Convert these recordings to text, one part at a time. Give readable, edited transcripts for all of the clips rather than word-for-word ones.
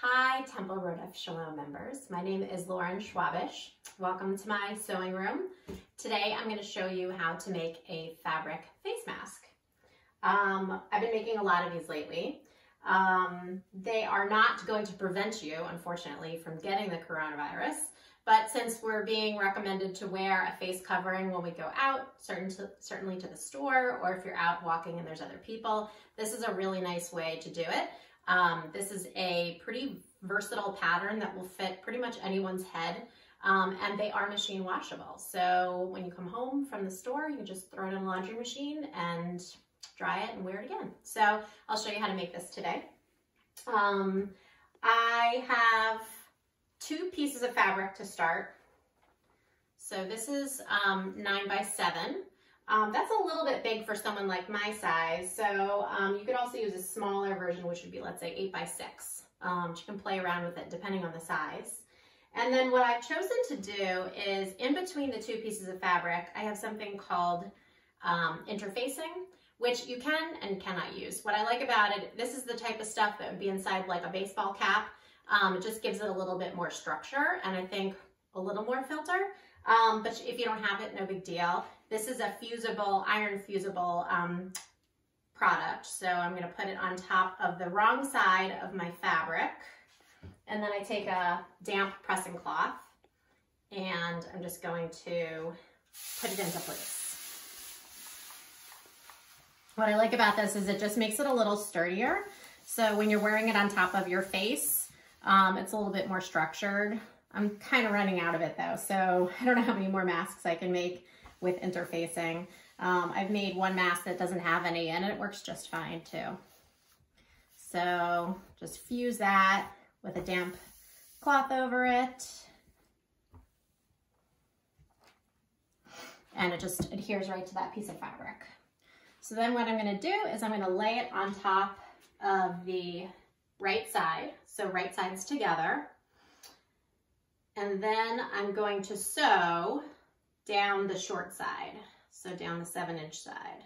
Hi, Temple Road of Shalom members. My name is Lauren Schwabish. Welcome to my sewing room. Today I'm going to show you how to make a fabric face mask. I've been making a lot of these lately. They are not going to prevent you, unfortunately, from getting the coronavirus, but since we're being recommended to wear a face covering when we go out, certainly to the store, or if you're out walking and there's other people, this is a really nice way to do it. This is a pretty versatile pattern that will fit pretty much anyone's head, and they are machine washable. So when you come home from the store, you can just throw it in a laundry machine and dry it and wear it again. So I'll show you how to make this today. I have 2 pieces of fabric to start. So this is 9 by 7. That's a little bit big for someone like my size. So you could also use a smaller version, which would be, let's say, 8 by 6. You can play around with it depending on the size. And then what I've chosen to do is in between the 2 pieces of fabric, I have something called interfacing, which you can and cannot use. What I like about it, this is the type of stuff that would be inside like a baseball cap. It just gives it a little bit more structure and I think a little more filter. But if you don't have it, no big deal. This is a fusible, iron fusible product. So I'm going to put it on top of the wrong side of my fabric. And then I take a damp pressing cloth and I'm just going to put it into place. What I like about this is it just makes it a little sturdier. So when you're wearing it on top of your face, it's a little bit more structured. I'm kind of running out of it though, so I don't know how many more masks I can make with interfacing. I've made one mask that doesn't have any and it works just fine too. So just fuse that with a damp cloth over it. And it just adheres right to that piece of fabric. So then what I'm going to do is I'm going to lay it on top of the right side, so right sides together. And then I'm going to sew down the short side, so down the 7-inch side.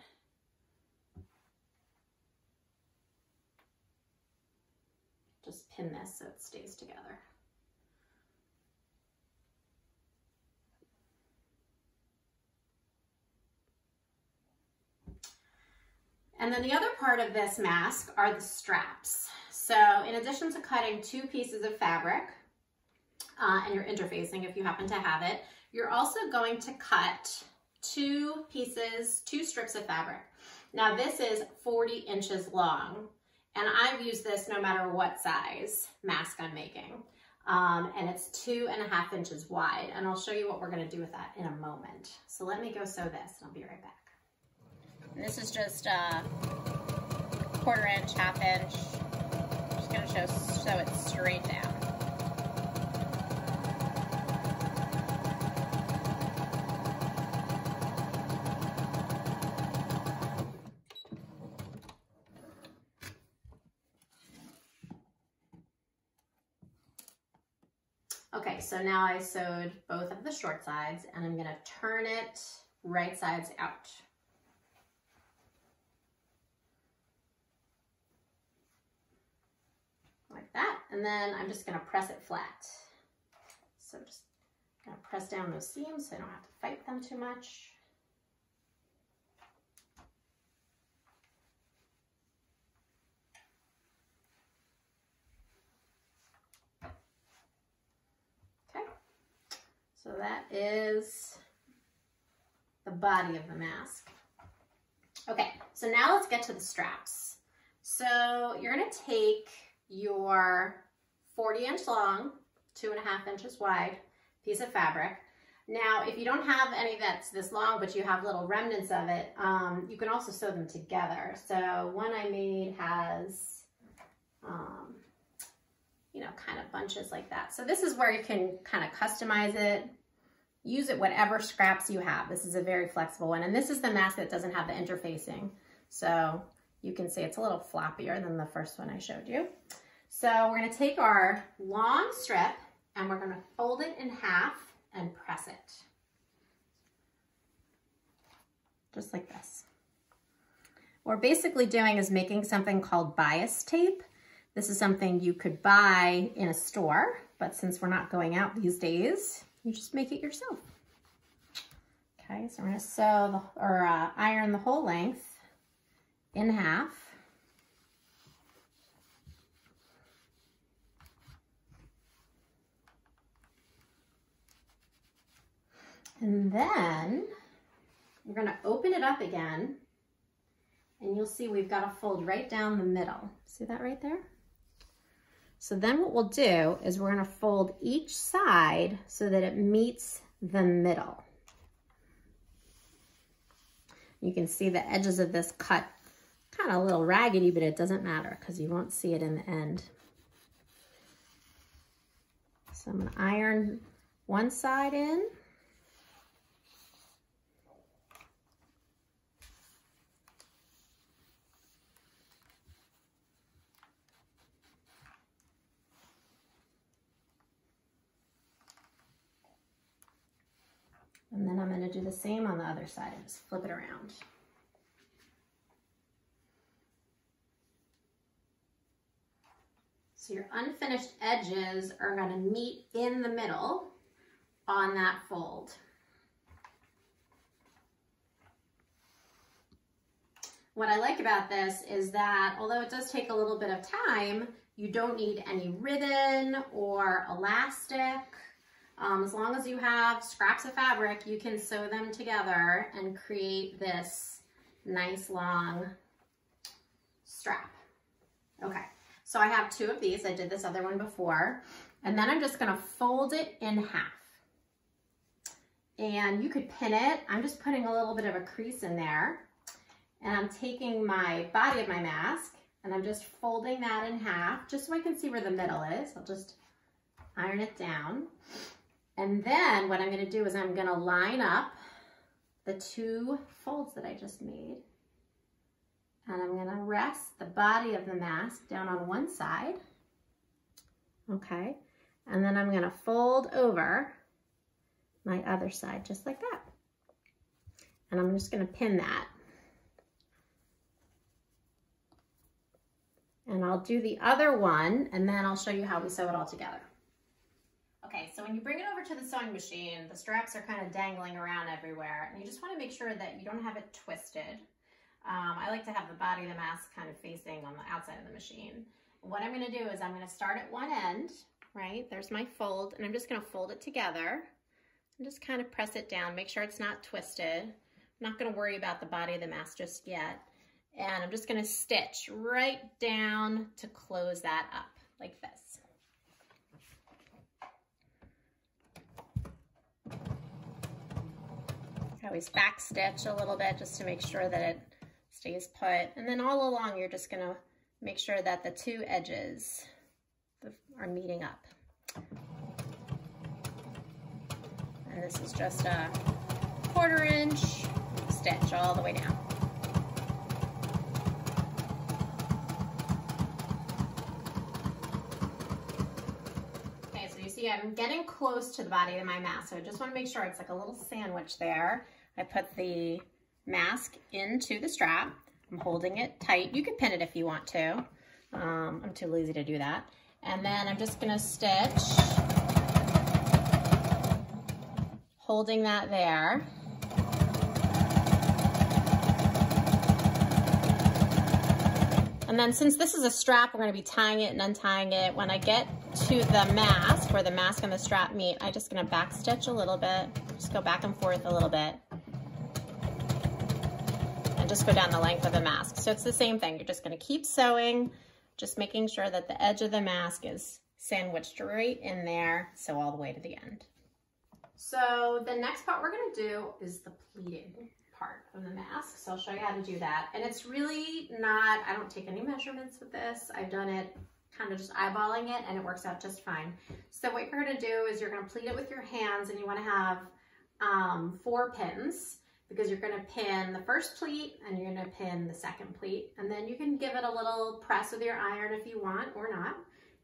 Just pin this so it stays together. And then the other part of this mask are the straps. So in addition to cutting 2 pieces of fabric, and you're interfacing if you happen to have it, you're also going to cut 2 strips of fabric. Now this is 40 inches long, and I've used this no matter what size mask I'm making. And it's 2.5 inches wide, and I'll show you what we're gonna do with that in a moment. So let me go sew this, and I'll be right back. And this is just a 1/4 inch, 1/2 inch. I'm just gonna sew it straight down. Okay, so now I sewed both of the short sides and I'm gonna turn it right sides out. Like that, and then I'm just gonna press it flat. So just gonna press down those seams so I don't have to fight them too much. So that is the body of the mask. Okay, so now let's get to the straps. So you're gonna take your 40-inch long, 2.5 inches wide piece of fabric. Now, if you don't have any that's this long, but you have little remnants of it, you can also sew them together. So one I made has, you know, kind of bunches like that. So this is where you can kind of customize it, use it whatever scraps you have. This is a very flexible one. And this is the mask that doesn't have the interfacing. So you can see it's a little floppier than the first one I showed you. So we're gonna take our long strip and we're gonna fold it in half and press it. Just like this. What we're basically doing is making something called bias tape. This is something you could buy in a store, but since we're not going out these days, you just make it yourself. Okay, so we're gonna sew iron the whole length in half. And then we're gonna open it up again, and you'll see we've got to fold right down the middle. See that right there? So then what we'll do is we're gonna fold each side so that it meets the middle. You can see the edges of this cut kind of a little raggedy, but it doesn't matter because you won't see it in the end. So I'm gonna iron one side in. And then I'm going to do the same on the other side and just flip it around. So your unfinished edges are going to meet in the middle on that fold. What I like about this is that although it does take a little bit of time, you don't need any ribbon or elastic. As long as you have scraps of fabric, you can sew them together and create this nice long strap. Okay, so I have two of these. I did this other one before. And then I'm just gonna fold it in half. And you could pin it. I'm just putting a little bit of a crease in there. And I'm taking my body of my mask and I'm just folding that in half just so I can see where the middle is. I'll just iron it down. And then what I'm going to do is I'm going to line up the two folds that I just made. And I'm going to rest the body of the mask down on one side. Okay. And then I'm going to fold over my other side just like that. And I'm just going to pin that. And I'll do the other one and then I'll show you how we sew it all together. Okay, so when you bring it over to the sewing machine, the straps are kind of dangling around everywhere, and you just want to make sure that you don't have it twisted. I like to have the body of the mask kind of facing on the outside of the machine. What I'm going to do is I'm going to start at one end, right? There's my fold, and I'm just going to fold it together and just kind of press it down. Make sure it's not twisted. I'm not going to worry about the body of the mask just yet. And I'm just going to stitch right down to close that up like this. I always back stitch a little bit just to make sure that it stays put. And then all along, you're just gonna make sure that the two edges are meeting up. And this is just a 1/4 inch stitch all the way down. I'm getting close to the body of my mask, so I just want to make sure it's like a little sandwich there. I put the mask into the strap. I'm holding it tight. You can pin it if you want to. I'm too lazy to do that. And then I'm just going to stitch, holding that there. And then since this is a strap, we're going to be tying it and untying it. When I get to the mask, where the mask and the strap meet, I'm just going to back stitch a little bit. Just go back and forth a little bit. And just go down the length of the mask. So it's the same thing. You're just going to keep sewing, just making sure that the edge of the mask is sandwiched right in there, sew all the way to the end. So the next part we're going to do is the pleating part of the mask. So I'll show you how to do that. And it's really not, I don't take any measurements with this. I've done it kind of just eyeballing it and it works out just fine. So what you're going to do is you're going to pleat it with your hands, and you want to have 4 pins, because you're going to pin the first pleat and you're going to pin the second pleat. And then you can give it a little press with your iron if you want or not.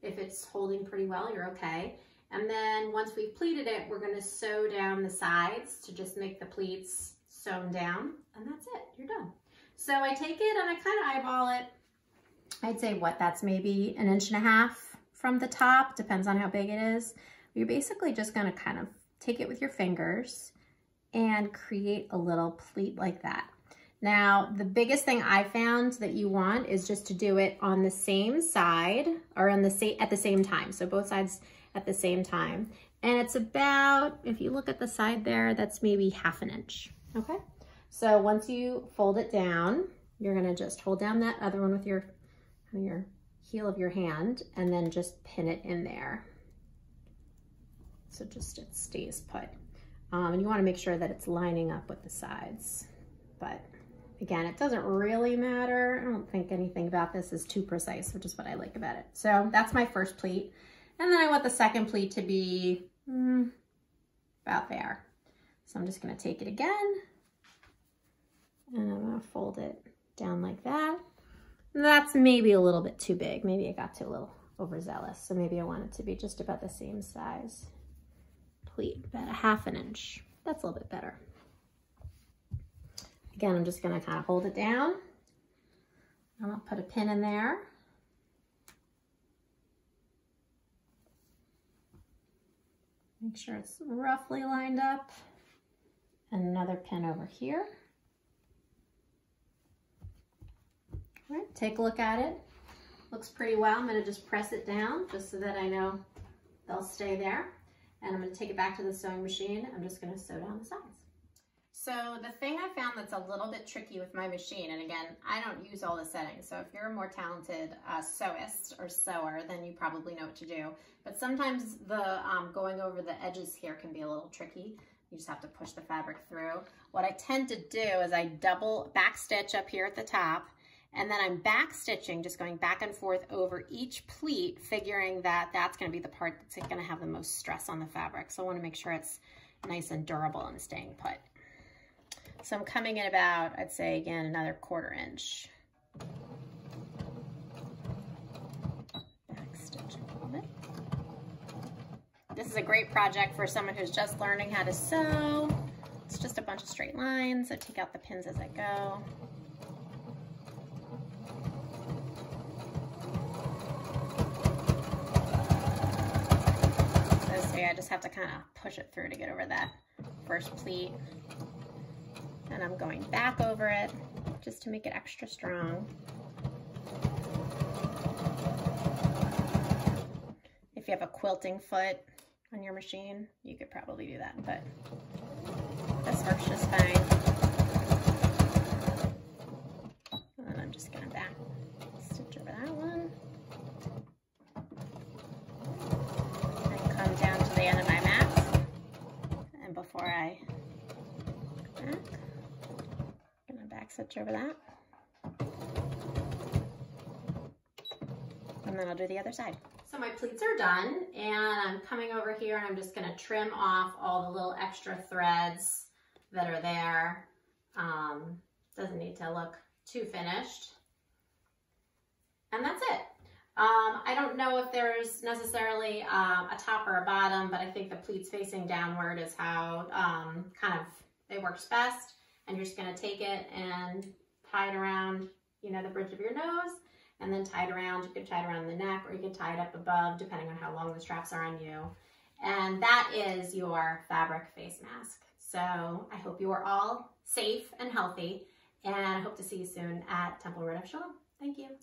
If it's holding pretty well, you're okay. And then once we've pleated it, we're going to sew down the sides to just make the pleats sewn down, and that's it, you're done. So I take it and I kind of eyeball it, I'd say that's maybe 1.5 inches from the top, depends on how big it is. You're basically just gonna kind of take it with your fingers and create a little pleat like that. Now, the biggest thing I found that you want is just to do it on the same side or at the same time. So both sides at the same time. And it's about, if you look at the side there, that's maybe 1/2 inch, okay? So once you fold it down, you're gonna just hold down that other one with your heel of your hand and then just pin it in there. So just it stays put. And you wanna make sure that it's lining up with the sides. But again, it doesn't really matter. I don't think anything about this is too precise, which is what I like about it. So that's my first pleat. And then I want the second pleat to be about there. So I'm just gonna take it again and I'm gonna fold it down like that. That's maybe a little bit too big. Maybe I got too a little overzealous. So maybe I want it to be just about the same size pleat, about 1/2 inch. That's a little bit better. Again, I'm just gonna kind of hold it down. I'm gonna put a pin in there. Make sure it's roughly lined up. And another pin over here. All right, take a look at it. Looks pretty well. I'm gonna just press it down just so that I know they'll stay there. And I'm gonna take it back to the sewing machine. I'm just gonna sew down the sides. So the thing I found that's a little bit tricky with my machine, and again, I don't use all the settings, so if you're a more talented sewist or sewer, then you probably know what to do. But sometimes the going over the edges here can be a little tricky. You just have to push the fabric through. What I tend to do is I double back stitch up here at the top, and then I'm back stitching, just going back and forth over each pleat, figuring that that's gonna be the part that's gonna have the most stress on the fabric. So I wanna make sure it's nice and durable and staying put. So I'm coming in about, I'd say again, another 1/4 inch. Back stitch a little bit. This is a great project for someone who's just learning how to sew. It's just a bunch of straight lines, so take out the pins as I go. So I just have to kind of push it through to get over that first pleat. And I'm going back over it just to make it extra strong. If you have a quilting foot on your machine, you could probably do that, but this works just fine. And then I'm just gonna back stitch over that one. And come down to the end of my mat. And before I back stitch over that. And then I'll do the other side. So my pleats are done, and I'm coming over here and I'm just gonna trim off all the little extra threads that are there. Doesn't need to look too finished. And that's it. I don't know if there's necessarily a top or a bottom, but I think the pleats facing downward is how kind of it works best. And you're just gonna take it and tie it around, you know, the bridge of your nose, and then tie it around. You could tie it around the neck, or you could tie it up above, depending on how long the straps are on you. And that is your fabric face mask. So I hope you are all safe and healthy, and I hope to see you soon at Temple Road of Shalom. Thank you.